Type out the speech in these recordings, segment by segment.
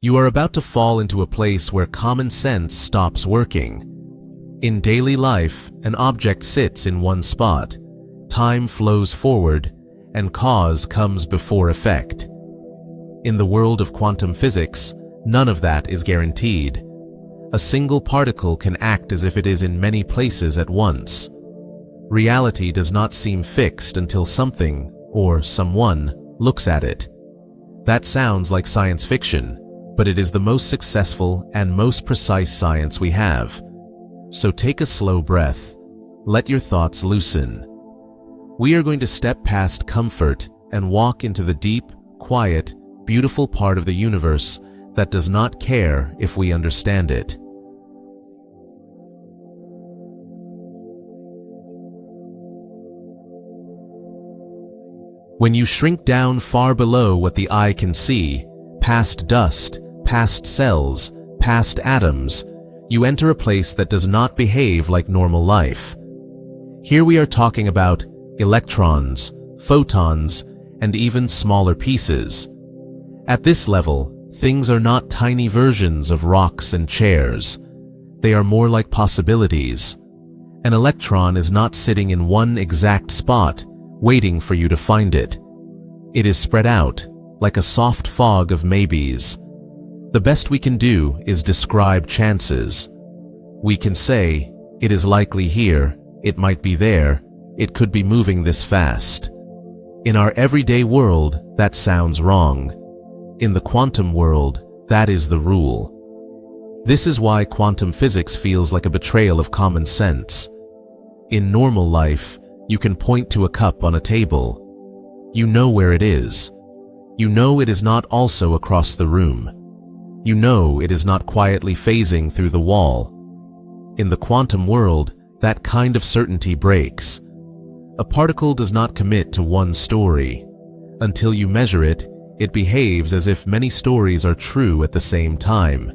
You are about to fall into a place where common sense stops working. In daily life, an object sits in one spot, time flows forward, and cause comes before effect. In the world of quantum physics, none of that is guaranteed. A single particle can act as if it is in many places at once. Reality does not seem fixed until something, or someone, looks at it. That sounds like science fiction, but it is the most successful and most precise science we have. So take a slow breath. Let your thoughts loosen. We are going to step past comfort and walk into the deep, quiet, beautiful part of the universe that does not care if we understand it. When you shrink down far below what the eye can see, past dust, past cells, past atoms, you enter a place that does not behave like normal life. Here we are talking about electrons, photons, and even smaller pieces. At this level, things are not tiny versions of rocks and chairs. They are more like possibilities. An electron is not sitting in one exact spot, waiting for you to find it. It is spread out, like a soft fog of maybes. The best we can do is describe chances. We can say, it is likely here, it might be there, it could be moving this fast. In our everyday world, that sounds wrong. In the quantum world, that is the rule. This is why quantum physics feels like a betrayal of common sense. In normal life, you can point to a cup on a table. You know where it is. You know it is not also across the room. You know it is not quietly phasing through the wall. In the quantum world, that kind of certainty breaks. A particle does not commit to one story. Until you measure it, it behaves as if many stories are true at the same time.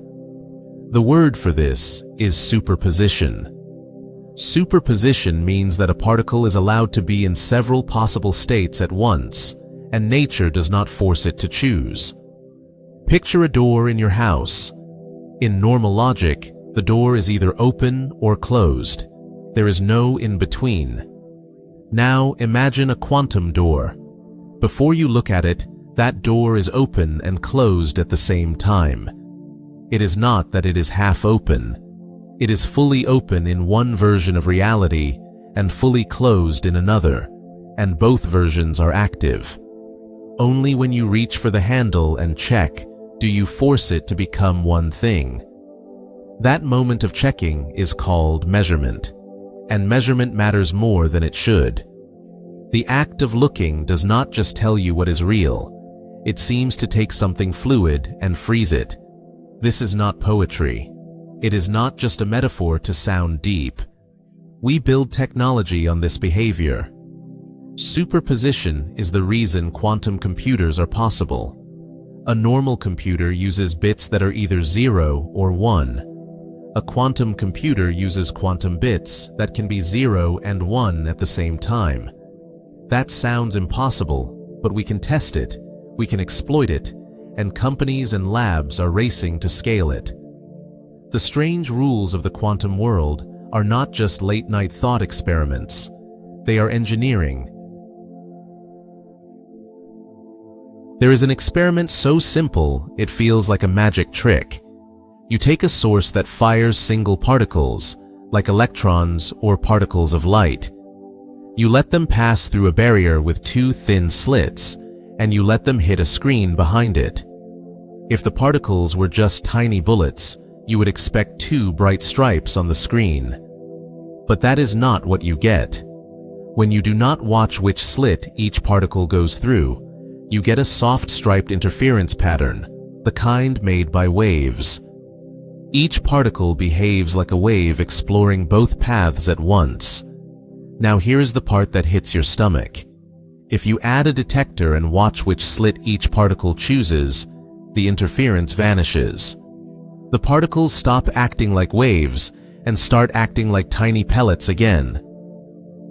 The word for this is superposition. Superposition means that a particle is allowed to be in several possible states at once, and nature does not force it to choose. Picture a door in your house. In normal logic, the door is either open or closed. There is no in between. Now imagine a quantum door. Before you look at it, that door is open and closed at the same time. It is not that it is half open. It is fully open in one version of reality and fully closed in another, and both versions are active. Only when you reach for the handle and check do you force it to become one thing. That moment of checking is called measurement, and measurement matters more than it should. The act of looking does not just tell you what is real. It seems to take something fluid and freeze it. This is not poetry. It is not just a metaphor to sound deep. We build technology on this behavior. Superposition is the reason quantum computers are possible. A normal computer uses bits that are either 0 or 1. A quantum computer uses quantum bits that can be 0 and 1 at the same time. That sounds impossible, but we can test it, we can exploit it, and companies and labs are racing to scale it. The strange rules of the quantum world are not just late-night thought experiments. They are engineering. There is an experiment so simple it feels like a magic trick. You take a source that fires single particles, like electrons or particles of light. You let them pass through a barrier with two thin slits, and you let them hit a screen behind it. If the particles were just tiny bullets, you would expect two bright stripes on the screen. But that is not what you get. When you do not watch which slit each particle goes through, you get a soft striped interference pattern, the kind made by waves. Each particle behaves like a wave exploring both paths at once. Now here is the part that hits your stomach. If you add a detector and watch which slit each particle chooses, the interference vanishes. The particles stop acting like waves and start acting like tiny pellets again.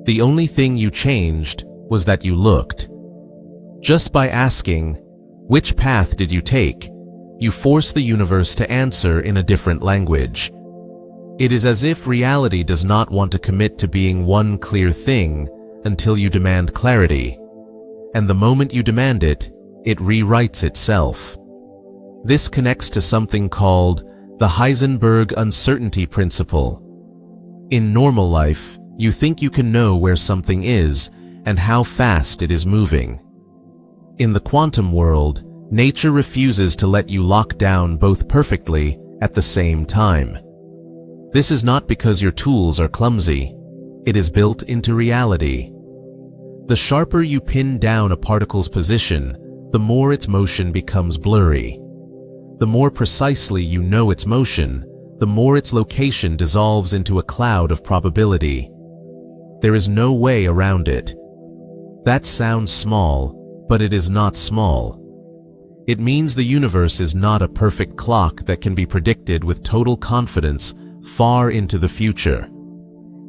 The only thing you changed was that you looked. Just by asking, which path did you take? you force the universe to answer in a different language. It is as if reality does not want to commit to being one clear thing until you demand clarity. And the moment you demand it, it rewrites itself. This connects to something called the Heisenberg uncertainty principle. In normal life, you think you can know where something is and how fast it is moving. In the quantum world, nature refuses to let you lock down both perfectly at the same time. This is not because your tools are clumsy. It is built into reality. The sharper you pin down a particle's position, the more its motion becomes blurry. The more precisely you know its motion, the more its location dissolves into a cloud of probability. There is no way around it. That sounds small, but it is not small. It means the universe is not a perfect clock that can be predicted with total confidence far into the future.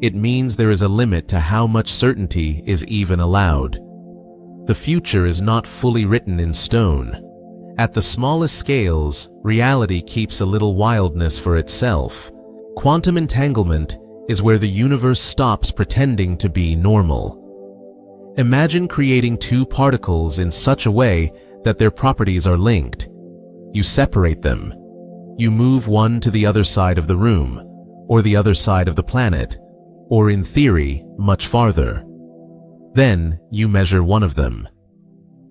It means there is a limit to how much certainty is even allowed. The future is not fully written in stone. At the smallest scales, reality keeps a little wildness for itself. Quantum entanglement is where the universe stops pretending to be normal. Imagine creating two particles in such a way that their properties are linked. You separate them. You move one to the other side of the room, or the other side of the planet, or in theory, much farther. Then you measure one of them.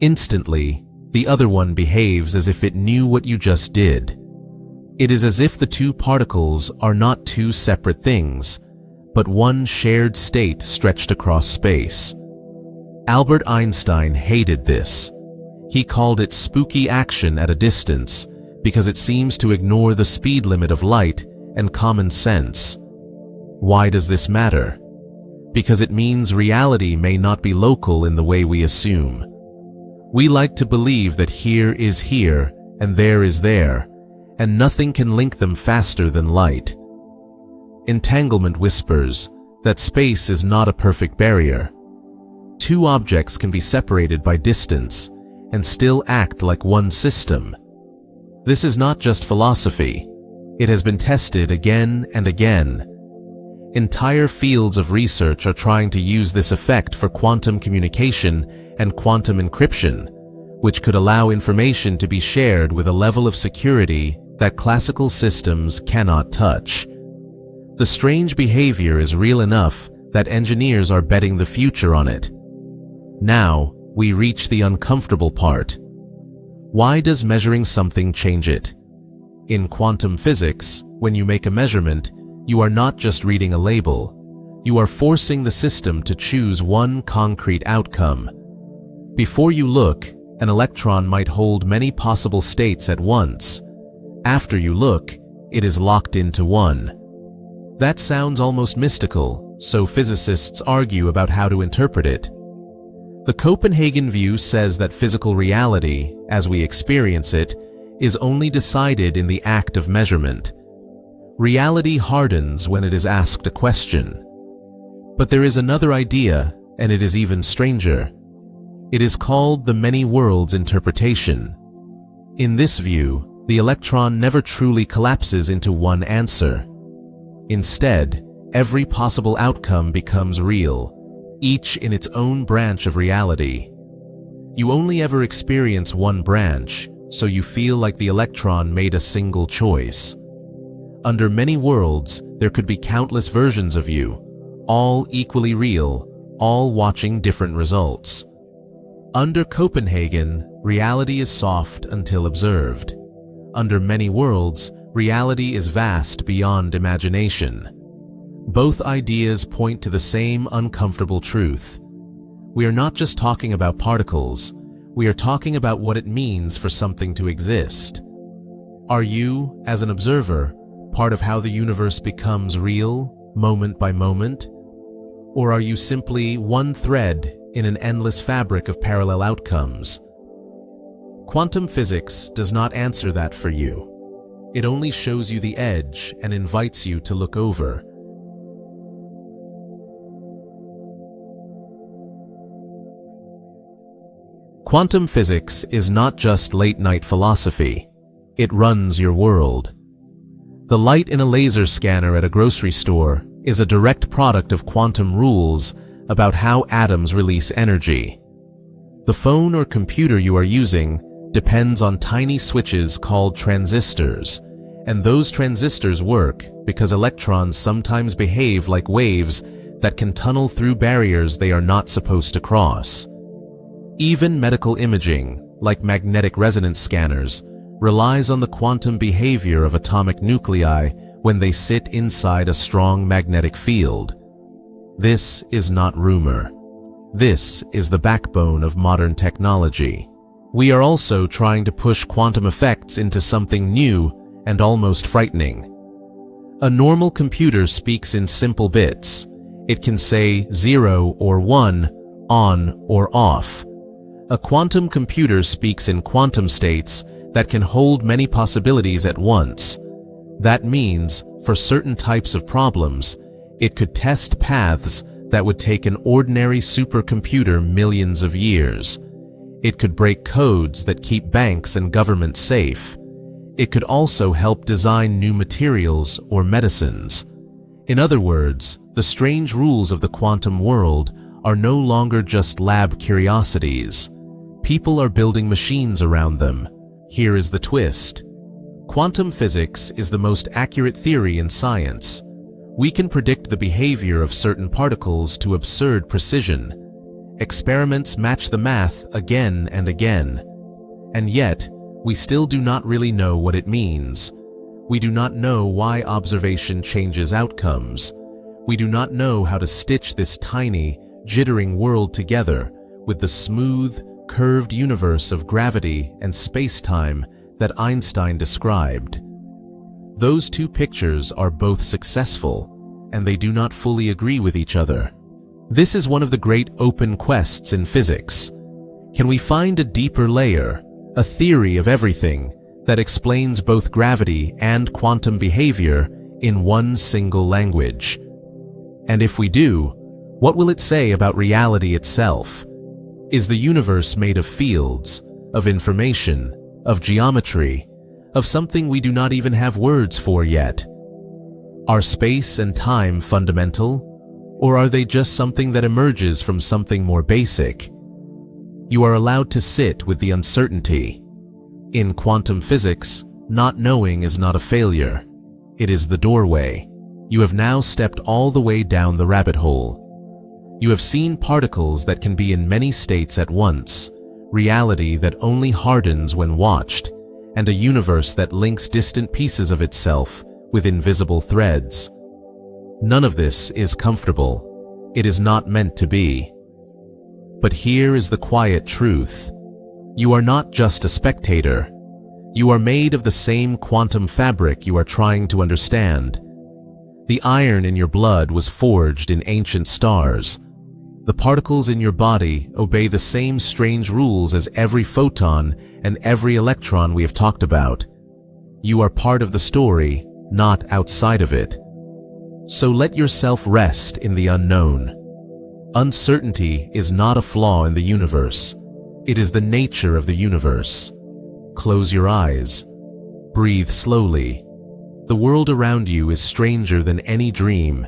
Instantly, the other one behaves as if it knew what you just did. It is as if the two particles are not two separate things, but one shared state stretched across space. Albert Einstein hated this. He called it spooky action at a distance because it seems to ignore the speed limit of light and common sense. Why does this matter? Because it means reality may not be local in the way we assume. We like to believe that here is here and there is there, and nothing can link them faster than light. Entanglement whispers that space is not a perfect barrier. Two objects can be separated by distance and still act like one system. This is not just philosophy. It has been tested again and again. Entire fields of research are trying to use this effect for quantum communication and quantum encryption, which could allow information to be shared with a level of security that classical systems cannot touch. The strange behavior is real enough that engineers are betting the future on it. Now, we reach the uncomfortable part. Why does measuring something change it? In quantum physics, when you make a measurement, you are not just reading a label. You are forcing the system to choose one concrete outcome. Before you look, an electron might hold many possible states at once. After you look, it is locked into one. That sounds almost mystical, so physicists argue about how to interpret it. The Copenhagen view says that physical reality, as we experience it, is only decided in the act of measurement. Reality hardens when it is asked a question. But there is another idea, and it is even stranger. It is called the many worlds interpretation. In this view, the electron never truly collapses into one answer. Instead, every possible outcome becomes real, each in its own branch of reality. You only ever experience one branch, so you feel like the electron made a single choice. Under many worlds, there could be countless versions of you, all equally real, all watching different results. Under Copenhagen, reality is soft until observed. Under many worlds, reality is vast beyond imagination. Both ideas point to the same uncomfortable truth. We are not just talking about particles, we are talking about what it means for something to exist. Are you, as an observer, part of how the universe becomes real, moment by moment? Or are you simply one thread in an endless fabric of parallel outcomes? Quantum physics does not answer that for you. It only shows you the edge and invites you to look over. Quantum physics is not just late-night philosophy. It runs your world. The light in a laser scanner at a grocery store is a direct product of quantum rules about how atoms release energy. The phone or computer you are using depends on tiny switches called transistors, and those transistors work because electrons sometimes behave like waves that can tunnel through barriers they are not supposed to cross. Even medical imaging, like magnetic resonance scanners, relies on the quantum behavior of atomic nuclei when they sit inside a strong magnetic field. This is not rumor. This is the backbone of modern technology. We are also trying to push quantum effects into something new and almost frightening. A normal computer speaks in simple bits. It can say 0 or 1, on or off. A quantum computer speaks in quantum states that can hold many possibilities at once. That means, for certain types of problems, it could test paths that would take an ordinary supercomputer millions of years. It could break codes that keep banks and governments safe. It could also help design new materials or medicines. In other words, the strange rules of the quantum world are no longer just lab curiosities. People are building machines around them. Here is the twist. Quantum physics is the most accurate theory in science. We can predict the behavior of certain particles to absurd precision. Experiments match the math again and again. And yet, we still do not really know what it means. We do not know why observation changes outcomes. We do not know how to stitch this tiny, jittering world together with the smooth, curved universe of gravity and space-time that Einstein described. Those two pictures are both successful, and they do not fully agree with each other. This is one of the great open quests in physics. Can we find a deeper layer, a theory of everything, that explains both gravity and quantum behavior in one single language? And if we do, what will it say about reality itself? Is the universe made of fields, of information, of geometry, of something we do not even have words for yet? Are space and time fundamental, or are they just something that emerges from something more basic? You are allowed to sit with the uncertainty. In quantum physics, not knowing is not a failure. It is the doorway. You have now stepped all the way down the rabbit hole. You have seen particles that can be in many states at once, reality that only hardens when watched, and a universe that links distant pieces of itself with invisible threads. None of this is comfortable. It is not meant to be. But here is the quiet truth. You are not just a spectator. You are made of the same quantum fabric you are trying to understand. The iron in your blood was forged in ancient stars. The particles in your body obey the same strange rules as every photon and every electron we have talked about. You are part of the story, not outside of it. So let yourself rest in the unknown. Uncertainty is not a flaw in the universe. It is the nature of the universe. Close your eyes. Breathe slowly. The world around you is stranger than any dream,